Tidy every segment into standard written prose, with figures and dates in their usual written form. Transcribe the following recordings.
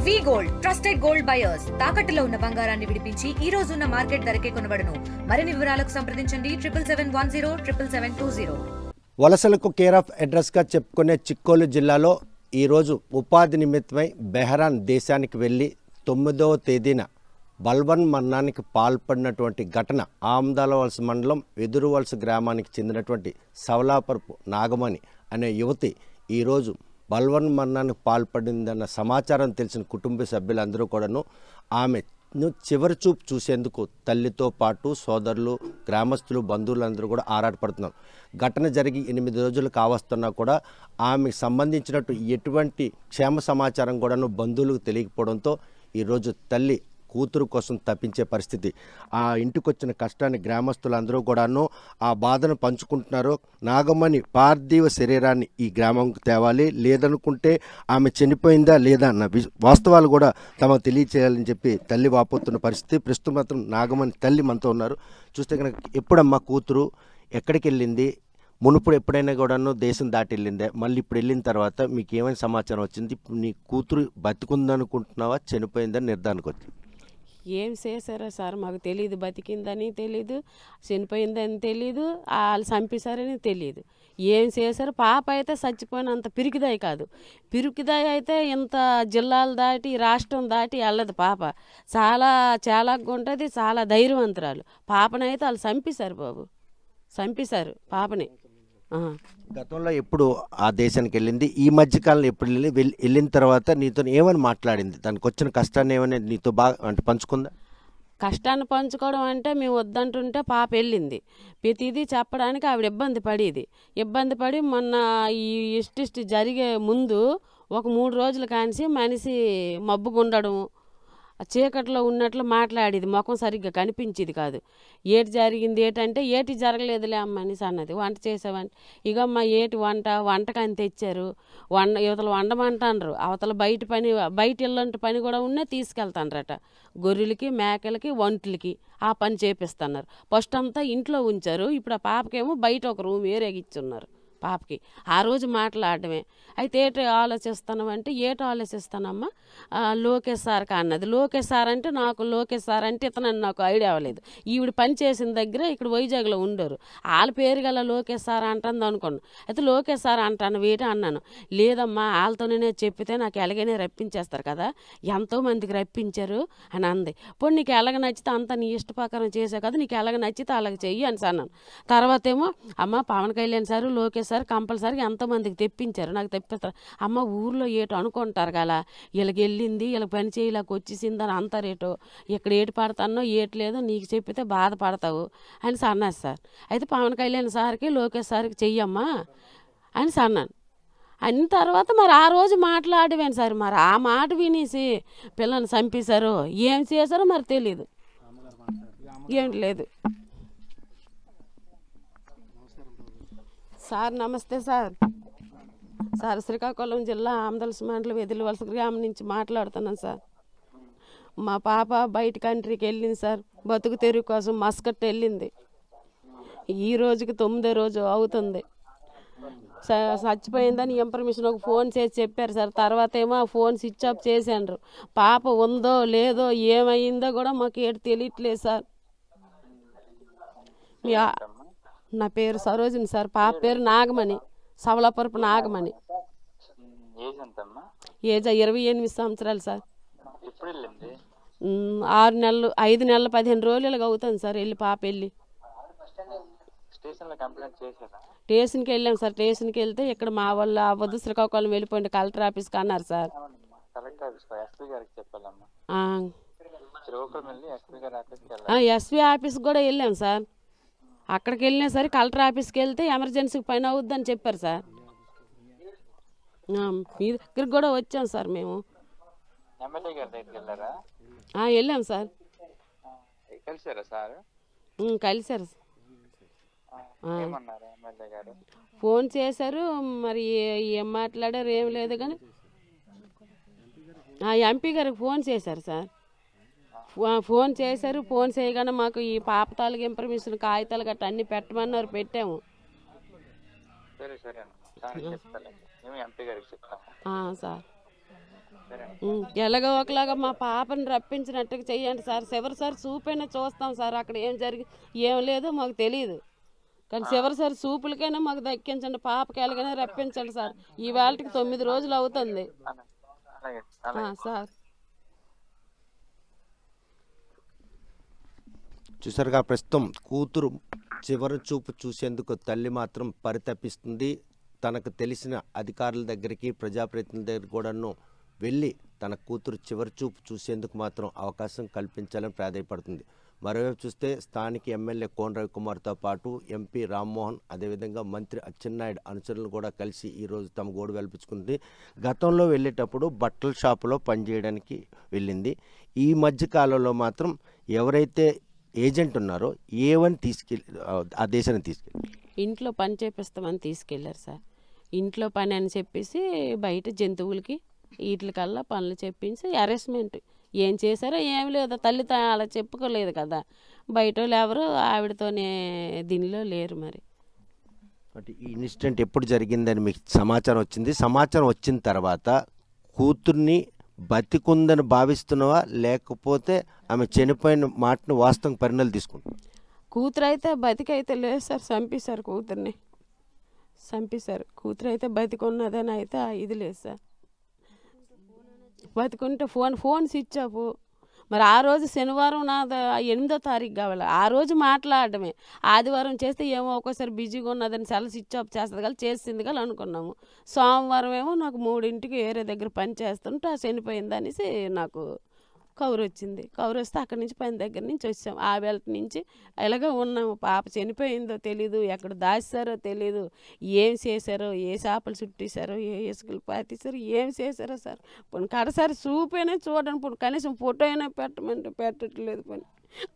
వి gold trusted gold buyers తాకట్టులో ఉన్న బంగారాన్ని విడిపించి ఈ రోజు ఉన్న మార్కెట్ ధరకే కొనబడును. మరిన్ని వివరాలకు సంప్రదించండి 77107720. వలసలకు కేర్ ఆఫ్ అడ్రస్గా చెప్పుకునే చిక్కోలు జిల్లాలో ఈరోజు ఉపాధి నిమిత్తమై బెహ్రాన్ దేశానికి వెళ్ళి 9వ తేదీన బల్వన్ మరణానికి పాల్పడినటువంటి ఘటన ఆమ్దాల వలస మండలం వెదురువలస గ్రామానికి చెందినటువంటి సవలాపరపు నాగమణి అనే యువతి ఈరోజు బల్వన్ మరణానికి పాల్పడిందన్న సమాచారం తెలిసిన కుటుంబ సభ్యులందరూ కూడాను ఆమెను చివరి చూపు చూసేందుకు తల్లితో పాటు సోదరులు, గ్రామస్తులు, బంధువులందరూ కూడా ఆరాటపడుతున్నారు. ఘటన జరిగి 8 రోజులు కావస్తున్నా కూడా ఆమెకు సంబంధించినట్టు ఎటువంటి క్షేమ సమాచారం కూడాను బంధువులకు తెలియకపోవడంతో ఈరోజు తల్లి కూతురు కోసం తప్పించే పరిస్థితి. ఆ ఇంటికి వచ్చిన కష్టాన్ని గ్రామస్తులందరూ కూడాను ఆ బాధను పంచుకుంటున్నారు. నాగమణి పార్థివ శరీరాన్ని ఈ గ్రామంకు తేవాలి, లేదనుకుంటే ఆమె చనిపోయిందా లేదా అన్న వాస్తవాలు కూడా తమకు తెలియచేయాలని చెప్పి తల్లి వాపోతున్న పరిస్థితి. ప్రస్తుతం మాత్రం నాగమణి తల్లి మనతో ఉన్నారు. చూస్తే కనుక ఎప్పుడమ్మా కూతురు ఎక్కడికి వెళ్ళింది, మునుపుడు ఎప్పుడైనా కూడాను దేశం దాటి వెళ్ళిందే, మళ్ళీ ఇప్పుడు వెళ్ళిన తర్వాత మీకు ఏమైనా సమాచారం వచ్చింది? నీ కూతురు బతికుందనుకుంటున్నావా, చనిపోయిందని నిర్ధారణకు వచ్చింది? ఏం చేశారో సార్ మాకు తెలియదు. బతికిందని తెలీదు, చనిపోయిందని తెలీదు, వాళ్ళు చంపేశారని తెలియదు. ఏం చేశారు? పాప అయితే చచ్చిపోయినంత పిరికిదాయి కాదు. పిరికిదాయి అయితే ఇంత జిల్లాలు దాటి రాష్ట్రం దాటి వెళ్ళదు పాప. చాలా ఉంటుంది, చాలా ధైర్యవంతురాలు. పాపనైతే వాళ్ళు చంపేశారు బాబు, చంపేశారు పాపని. గతంలో ఎప్పుడు ఆ దేశానికి వెళ్ళింది? ఈ మధ్యకాలంలో ఎప్పుడు వెళ్ళిన తర్వాత నీతో ఏమని మాట్లాడింది? దానికి వచ్చిన కష్టాన్ని ఏమైనా నీతో బాగా అంటే పంచుకుందా? కష్టాన్ని పంచుకోవడం అంటే మేము వద్దంటుంటే పాప వెళ్ళింది. ప్రతిదీ చెప్పడానికి ఆవిడ ఇబ్బంది పడి మొన్న ఈ ఇష్టిష్టి జరిగే ముందు ఒక 3 రోజులు కానిసి మనిషి మబ్బుగుండడం, చీకట్లో ఉన్నట్లు మాట్లాడేది, ముఖం సరిగ్గా కనిపించేది కాదు. ఏటి జరిగింది ఏంటంటే ఏటి జరగలేదులే అమ్మ అనేసి అన్నది. వంట చేసావంటే ఇగమ్మ ఏటి వంటకని తెచ్చారు, యువతలు వండమంటారు, అవతల బయట ఇల్లంటి పని కూడా ఉన్నా తీసుకెళ్తానరట. గొర్రెలకి, మేకలకి, వంటలకి ఆ పని చేపిస్తున్నారు. ఫస్ట్ అంతా ఇంట్లో ఉంచారు, ఇప్పుడు ఆ పాపకేమో బయట ఒక రూమ్ ఏరేగిచ్చున్నారు పాపకి. ఆ రోజు మాట్లాడటమే. అయితే ఏటి ఆలోచిస్తానమంటే ఆలోచిస్తానమ్మా లోకేష్ సార్కి అన్నది. లోకేష్ సార్ అంటే ఇతనని నాకు ఐడియా అవ్వలేదు. ఈవిడ పని చేసిన దగ్గర ఇక్కడ వైజాగ్లో ఉండరు. వాళ్ళ పేరు గల లోకేష్ సార్ అంటుంది అనుకోండి. అయితే లోకేష్ సార్ అంటాను వీటి అన్నాను. లేదమ్మా వాళ్ళతోనే చెప్పితే నాకు ఎలాగైనా రప్పించేస్తారు కదా, ఎంతోమందికి రప్పించారు అని అంది. పోనీ నీకు ఎలాగ నచ్చితే అంత నీ ఇష్ట ప్రకారం చేసావు కదా, నీకు ఎలాగ నచ్చితే అలాగ చెయ్యి అని అన్నాను. తర్వాత ఏమో అమ్మ పవన్ కళ్యాణ్ సారు, లోకేష్ సార్ కంపల్సరీగా ఎంతోమందికి తెప్పించారు, నాకు తెప్పిస్తారు. అమ్మ ఊర్లో ఏటో అనుకుంటారు కదా, వీళ్ళకి వెళ్ళింది, వీళ్ళకి పని చేయలేక వచ్చేసిందని అంటారేటో, ఇక్కడ ఏటి పడతానో ఏటి లేదో నీకు చెప్పితే బాధపడతావు అని అన్నారు సార్. అయితే పవన్ కళ్యాణ్ సార్కి, లోకేష్ సార్కి చెయ్యమ్మా అని అన్నాను. అయిన తర్వాత మరి ఆ రోజు మాట్లాడవేను సార్. మరి ఆ మాట వినేసి పిల్లని చంపేశారో ఏం చేశారో మరి తెలీదు. ఏంటి లేదు సార్. నమస్తే సార్. శ్రీకాకుళం జిల్లా ఆమ్దాల మండలం వెదురువలస గ్రామం నుంచి మాట్లాడుతున్నాను సార్. మా పాప బయట కంట్రీకి వెళ్ళింది సార్, బతుకు తెరువు కోసం మస్కట్ వెళ్ళింది. ఈ రోజుకి 9వ రోజు అవుతుంది. చచ్చిపోయిందని ఇన్ఫర్మేషన్ ఒక ఫోన్ చేసి చెప్పారు సార్. తర్వాత ఏమో ఆ ఫోన్ స్విచ్ ఆఫ్ చేశారు. పాప ఉందో లేదో ఏమైందో కూడా మాకు ఏడు తెలియట్లేదు సార్. నా పేరు సరోజిని సార్, పాప పేరు నాగమణి, సవలాపరపు నాగమణి. ఏజ్ 28 సంవత్సరాలు సార్. 6 నెలలు 5 నెలలు 15 రోజులుగా అవుతుంది సార్ వెళ్ళి పాప వెళ్ళి. స్టేషన్కి వెళ్ళాం సార్. స్టేషన్కి వెళ్తే ఇక్కడ మా వాళ్ళు అవ్వదు, శ్రీకాకుళం వెళ్ళిపోయింది కలెక్టర్ ఆఫీస్కి అన్నారు సార్. ఎస్పీ ఆఫీస్కి కూడా వెళ్ళాం సార్. అక్కడికి వెళ్ళినా సరే కలెక్టర్ ఆఫీస్కి వెళ్తే ఎమర్జెన్సీకి పని అవుద్దని చెప్పారు సార్. మీ దగ్గరికి కూడా వచ్చాం సార్ మేము. వెళ్ళాం సార్. కలిసారు. ఫోన్ చేశారు, మరి ఏం మాట్లాడారు ఏం లేదు కానీ ఎంపీ గారికి ఫోన్ చేశారు సార్. ఫోన్ చేశారు. ఫోన్ చేయగానే మాకు ఈ పాప తాలూకు ఇన్ఫర్మేషన్ కాగితాలు గట్రా అన్ని పెట్టమన్నారు, పెట్టాము. సార్ ఎలాగో ఒకలాగా మా పాపని రప్పించినట్టుగా చెయ్యండి సార్. చివరిసారి చూపైనా చూస్తాం సార్. అక్కడ ఏం ఏం లేదో మాకు తెలియదు, కానీ చివరిసారి చూపులకైనా మాకు దక్కించండి. పాపకి ఎలాగైనా రప్పించండి సార్. ఈ వేళకి 9 రోజులు అవుతుంది సార్. చూసారుగా, ప్రస్తుతం కూతురు చివరి చూపు చూసేందుకు తల్లి మాత్రం పరితపిస్తుంది. తనకు తెలిసిన అధికారుల దగ్గరికి, ప్రజాప్రతినిధుల దగ్గర కూడాను వెళ్ళి తన కూతురు చివరి చూపు చూసేందుకు మాత్రం అవకాశం కల్పించాలని ప్రాధాయపడుతుంది. మరోవైపు చూస్తే స్థానిక ఎమ్మెల్యే కోన రవికుమార్తో పాటు ఎంపీ రామ్మోహన్, అదేవిధంగా మంత్రి అచ్చెన్నాయుడు అనుచరులను కూడా కలిసి ఈరోజు తమ గోడు వెలిపించుకుంది. గతంలో వెళ్ళేటప్పుడు బట్టల షాపులో పనిచేయడానికి వెళ్ళింది. ఈ మధ్య కాలంలో మాత్రం ఎవరైతే ఏజెంట్ ఉన్నారో ఏవని ఆ దేశాన్ని తీసుకెళ్ళి ఇంట్లో పని చేపిస్తామని తీసుకెళ్లారు సార్. ఇంట్లో పని అని చెప్పేసి బయట జంతువులకి వీటికల్లా పనులు చెప్పించి అరెస్ట్మెంట్ ఏం చేశారో ఏమి లేదు. తల్లి అలా చెప్పుకోలేదు కదా. బయట వాళ్ళు ఎవరు ఆవిడతోనే దీనిలో లేరు. మరి అంటే ఈ ఇన్సిడెంట్ ఎప్పుడు జరిగిందని మీకు సమాచారం వచ్చింది? సమాచారం వచ్చిన తర్వాత కూతుర్ని బతికుందని భావిస్తున్నావా, లేకపోతే ఆమె చనిపోయిన మాటను వాస్తవం పరిణామాలు తీసుకుంటాం? కూతురు అయితే బతికైతే లేదు సార్. చంపేశారు కూతుర్ని, చంపేశారు. కూతురు అయితే బతికున్నదని అయితే ఇది లేదు సార్. బతికుంటే ఫోన్ స్విచ్ ఆఫ్. మరి ఆ రోజు శనివారం 8వ తారీఖు కావాలి. ఆ రోజు మాట్లాడటమే. ఆదివారం చేస్తే ఏమో ఒక్కోసారి బిజీగా ఉన్నదని సెల్ స్విచ్ ఆఫ్ చేస్తుంది కదా, చేసింది కదా అనుకున్నాము. సోమవారం ఏమో నాకు 3ంటికి వేరే దగ్గర పని చేస్తుంటే చనిపోయింది అనేసి నాకు కవర్ వచ్చింది. కవర్ వస్తే అక్కడి నుంచి పని దగ్గర నుంచి వచ్చాము. ఆ వేళ నుంచి ఎలాగో ఉన్నాము. పాప చనిపోయిందో తెలీదు, ఎక్కడ దాచారో తెలీదు, ఏం చేశారో, ఏ చేపలు చుట్టేశారో, ఏ ఇసుకలు పాతేశారో, ఏం చేశారో సార్. పోనీ కడసారి చూపైనా చూడండి, పోనీ కనీసం ఫోటో అయినా పెట్టమంటే పెట్టట్లేదు. పోనీ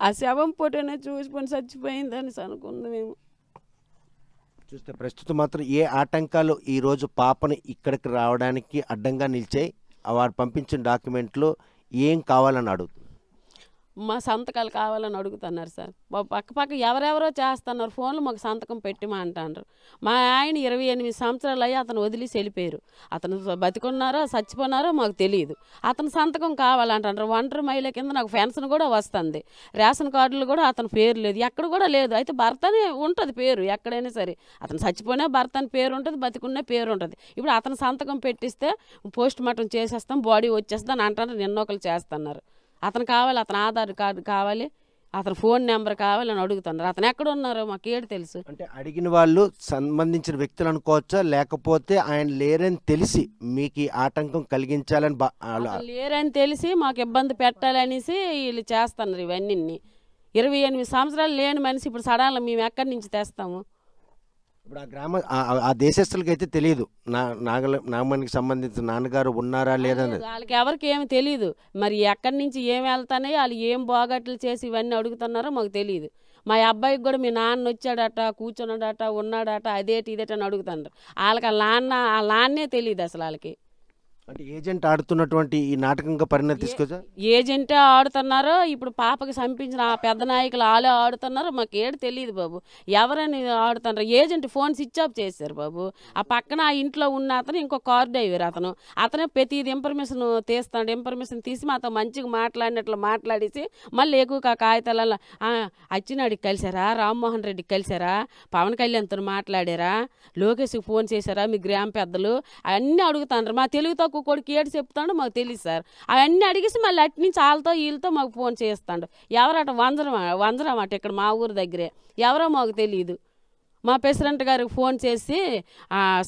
ఆ శవం ఫోటోనే చూసి పోనీ చచ్చిపోయిందని అనుకుంది మేము. చూస్తే ప్రస్తుతం మాత్రం ఏ ఆటంకాలు ఈరోజు పాపని ఇక్కడికి రావడానికి అడ్డంగా నిలిచాయి? వారు పంపించిన డాక్యుమెంట్లు ఏం కావాలని అడుగుతున్నారు? మా సంతకాలు కావాలని అడుగుతున్నారు సార్. పక్క ఎవరెవరో చేస్తున్నారు ఫోన్లు, మాకు సంతకం పెట్టిమా అంటారు. మా ఆయన 28 సంవత్సరాలు అయ్యి అతను వదిలేసి వెళ్ళిపోయారు. అతను బతికున్నారో చచ్చిపోయినారో మాకు తెలియదు. అతను సంతకం కావాలంటారు. ఒంటరి మహిళ కింద నాకు పెన్షన్ కూడా వస్తుంది. రేషన్ కార్డులు కూడా అతని పేరు లేదు, ఎక్కడ కూడా లేదు. అయితే భర్తనే ఉంటుంది పేరు ఎక్కడైనా సరే. అతను చచ్చిపోయినా భర్త అని పేరు ఉంటుంది, బతికున్న పేరు ఉంటుంది. ఇప్పుడు అతను సంతకం పెట్టిస్తే పోస్ట్ మార్టం చేసేస్తాం, బాడీ వచ్చేస్తాం అని అంటారు. నిన్నొకరు చేస్తున్నారు. అతను కావాలి, అతని ఆధార్ కార్డు కావాలి, అతని ఫోన్ నెంబర్ కావాలని అడుగుతున్నారు. అతను ఎక్కడ ఉన్నారో మాకు ఏడు తెలుసు. అంటే అడిగిన వాళ్ళు సంబంధించిన వ్యక్తులు అనుకోవచ్చా, లేకపోతే ఆయన లేరని తెలిసి మీకు ఆటంకం కలిగించాలని లేరని తెలిసి మాకు ఇబ్బంది పెట్టాలనేసి వీళ్ళు చేస్తున్నారు ఇవన్నీ. 28 సంవత్సరాలు లేని మనిషి ఇప్పుడు సడాలను మేము ఎక్కడి నుంచి తెస్తాము? ఇప్పుడు ఆ దేశస్తులకి అయితే తెలియదు నాగమణికి సంబంధించిన నాన్నగారు ఉన్నారా లేదని. వాళ్ళకి ఎవరికి ఏమి తెలియదు. మరి ఎక్కడి నుంచి ఏమి వెళ్తానే, వాళ్ళు ఏం బాగట్లు చేసి ఇవన్నీ అడుగుతున్నారో మాకు తెలియదు. మా అబ్బాయికి కూడా మీ నాన్న వచ్చాడట, కూర్చున్నాడట, ఉన్నాడట, అదేటి ఇదేటి అని అడుగుతున్నారు. వాళ్ళకి ఆ నాన్నే తెలియదు అసలు. వాళ్ళకి అంటే ఏజెంట్ ఆడుతున్నటువంటి ఈ నాటకంగా పరిణతి తీసుకోవచ్చా? ఏజెంటే ఆడుతున్నారో, ఇప్పుడు పాపకి చంపించిన ఆ పెద్ద నాయకులు వాళ్ళే ఆడుతున్నారో మాకు ఏడు తెలియదు బాబు. ఎవరని ఆడుతున్నారు? ఏజెంట్ ఫోన్ స్విచ్ ఆఫ్ చేశారు బాబు. ఆ పక్కన ఆ ఇంట్లో ఉన్న అతను ఇంకో కార్ డ్రైవర్ అతనే ప్రతిది ఇన్ఫర్మేషన్ తీస్తాడు. ఇన్ఫర్మేషన్ తీసి మాతో మంచిగా మాట్లాడినట్లు మాట్లాడేసి మళ్ళీ ఎక్కువ కాగితాలలో అచ్చినాడికి కలిసారా, రామ్మోహన్ రెడ్డికి కలిసారా, పవన్ కళ్యాణ్తో మాట్లాడారా, లోకేష్కి ఫోన్ చేశారా, మీ గ్రామ పెద్దలు అన్నీ అడుగుతాండ్రు. మా తెలుగు తక్కువ కొడుకు ఏడు చెప్తాడు మాకు తెలియదు సార్. అవన్నీ అడిగేసి మళ్ళీ అటు నుంచి వాళ్ళతో వీళ్ళతో మాకు ఫోన్ చేస్తాడు. ఎవరట వంజరం అట ఇక్కడ మా ఊరు దగ్గరే, ఎవరో మాకు తెలియదు. మా ప్రెసిడెంట్ గారికి ఫోన్ చేసి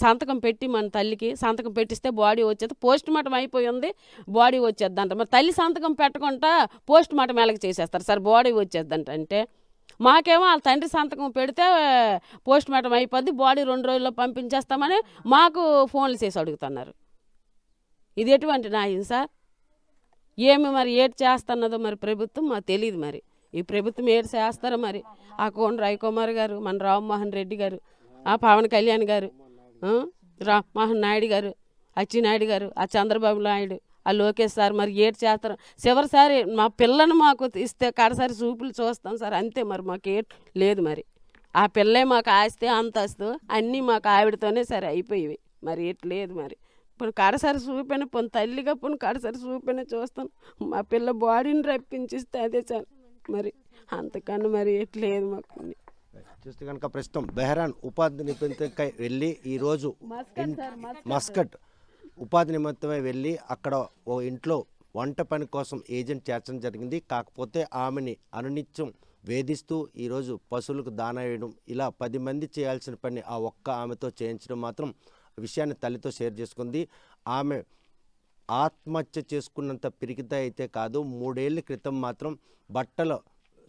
సంతకం పెట్టి మన తల్లికి సంతకం పెట్టిస్తే బాడీ వచ్చేది. పోస్ట్ మార్టం అయిపోయి ఉంది, బాడీ వచ్చేద్దంట. మరి తల్లి సంతకం పెట్టకుండా పోస్ట్ మార్టం ఎలాగ చేసేస్తారు సార్? బాడీ వచ్చేద్దంట అంటే మాకేమో వాళ్ళ తండ్రి సంతకం పెడితే పోస్ట్ మార్టం అయిపోద్ది, బాడీ 2 రోజుల్లో పంపించేస్తామని మాకు ఫోన్లు చేసి అడుగుతున్నారు. ఇది ఎటువంటి న్యాయం సార్? మరి ఏడు చేస్తున్నదో మరి ప్రభుత్వం మాకు తెలియదు. మరి ఈ ప్రభుత్వం ఏడు చేస్తారో మరి. ఆ కోన రవికుమార్ గారు, మన రామ్మోహన్ రెడ్డి గారు, ఆ పవన్ కళ్యాణ్ గారు, రామ్మోహన్ నాయుడు గారు, అచ్చెన్నాయుడు గారు, ఆ చంద్రబాబు నాయుడు, ఆ లోకేష్ సార్ మరి ఏడు చేస్తారు. చివరిసారి మా పిల్లని మాకు ఇస్తే కడసారి చూపులు చూస్తాం సార్, అంతే. మరి మాకు ఏడు లేదు. మరి ఆ పిల్లే మాకు ఆస్తే అంతస్తు అన్నీ మాకు ఆవిడతోనే సరే అయిపోయేవి. మరి ఏటు లేదు. మరి ఇప్పుడు కడసరి చూపిన పోను తల్లిగా పోను కడసరి చూపిన చూస్తాను. మా పిల్ల బాడీని రప్పించిస్తే అదే చాలు. మరి అంతకన్నా మరి ఎట్లేదు మాకు. చూస్తే కనుక ప్రస్తుతం బెహరాన్ ఉపాధి నిమిత్తమై వెళ్ళి ఈరోజు మస్కట్ ఉపాధి నిమిత్తమై వెళ్ళి అక్కడ ఓ ఇంట్లో వంట పని కోసం ఏజెంట్ చేర్చడం జరిగింది. కాకపోతే ఆమెని అనునిత్యం వేధిస్తూ ఈరోజు పశువులకు దానా వేయడం, ఇలా 10 మంది చేయాల్సిన పని ఆ ఒక్క ఆమెతో చేయించడం మాత్రం విషయాన్ని తల్లితో షేర్ చేసుకుంది. ఆమె ఆత్మహత్య చేసుకున్నంత పిరికిత అయితే కాదు, 3 ఏళ్ల క్రితం మాత్రం బట్టల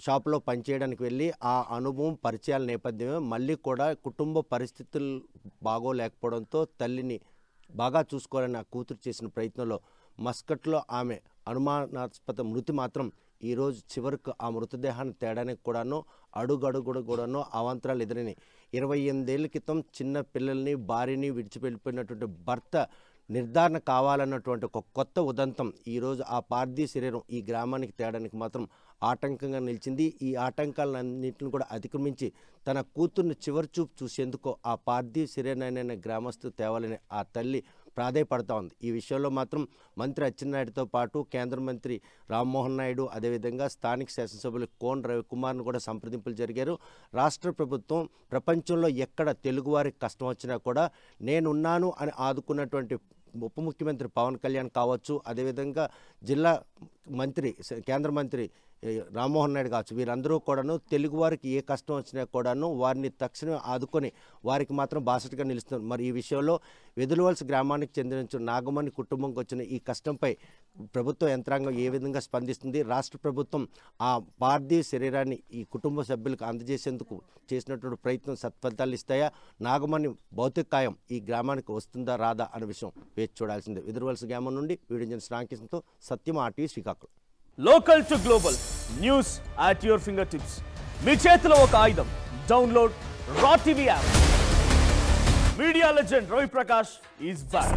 షాపులో పనిచేయడానికి వెళ్ళి ఆ అనుభవం పరిచయాల నేపథ్యమే మళ్ళీ కూడా కుటుంబ పరిస్థితులు బాగోలేకపోవడంతో తల్లిని బాగా చూసుకోవాలని ఆ కూతురు చేసిన ప్రయత్నంలో మస్కట్లో ఆమె అనుమానాస్పద మృతి మాత్రం ఈరోజు చివరికి ఆ మృతదేహాన్ని తేడానికి కూడాను అడుగడుగును అవాంతరాలు ఎదురని 28 ఏళ్ల క్రితం చిన్న పిల్లల్ని భార్యని విడిచిపెళ్ళిపోయినటువంటి భర్త నిర్ధారణ కావాలన్నటువంటి ఒక కొత్త ఉదంతం ఈరోజు ఆ పార్థివ శరీరం ఈ గ్రామానికి తేడానికి మాత్రం ఆటంకంగా నిలిచింది. ఈ ఆటంకాలన్నింటిని కూడా అధిగమించి తన కూతుర్ని చివరి చూపు చూసేందుకు ఆ పార్థివ శరీరాన్ని గ్రామస్తులు తేవాలని ఆ తల్లి ప్రాధేయపడతా ఉంది. ఈ విషయంలో మాత్రం మంత్రి అచ్చెన్నాయుడుతో పాటు కేంద్ర మంత్రి రామ్మోహన్ నాయుడు, అదేవిధంగా స్థానిక శాసనసభ్యులు కోన్ రవికుమార్ను కూడా సంప్రదింపులు జరిగారు. రాష్ట్ర ప్రభుత్వం ప్రపంచంలో ఎక్కడ తెలుగువారికి కష్టం వచ్చినా కూడా నేనున్నాను అని ఆదుకున్నటువంటి ఉప ముఖ్యమంత్రి పవన్ కళ్యాణ్ కావచ్చు, అదేవిధంగా జిల్లా మంత్రి కేంద్ర మంత్రి రామ్మోహన్ నాయుడు కావచ్చు, వీరందరూ కూడాను తెలుగువారికి ఏ కష్టం వచ్చినా కూడాను వారిని తక్షణమే ఆదుకొని వారికి మాత్రం బాసటగా నిలుస్తున్నారు. మరి ఈ విషయంలో వెదులవలస గ్రామానికి చెందిన నాగమణి కుటుంబంకి వచ్చిన ఈ కష్టంపై ప్రభుత్వ యంత్రాంగం ఏ విధంగా స్పందిస్తుంది, రాష్ట్ర ప్రభుత్వం ఆ పార్థివ శరీరాన్ని ఈ కుటుంబ సభ్యులకు అందజేసేందుకు చేసినటువంటి ప్రయత్నం సత్ఫలితాలు ఇస్తాయా, నాగమణి భౌతిక కాయం ఈ గ్రామానికి వస్తుందా రాదా అనే విషయం వేచి చూడాల్సిందే. వెదులవలస గ్రామం నుండి వీడియో శ్రాంకిషన్తో Satyam RTV Srikakulam. Local to global news at your fingertips. మీ చేతిలో ఒక ఆయుధం. Download R TV app. Media legend Ravi Prakash is back.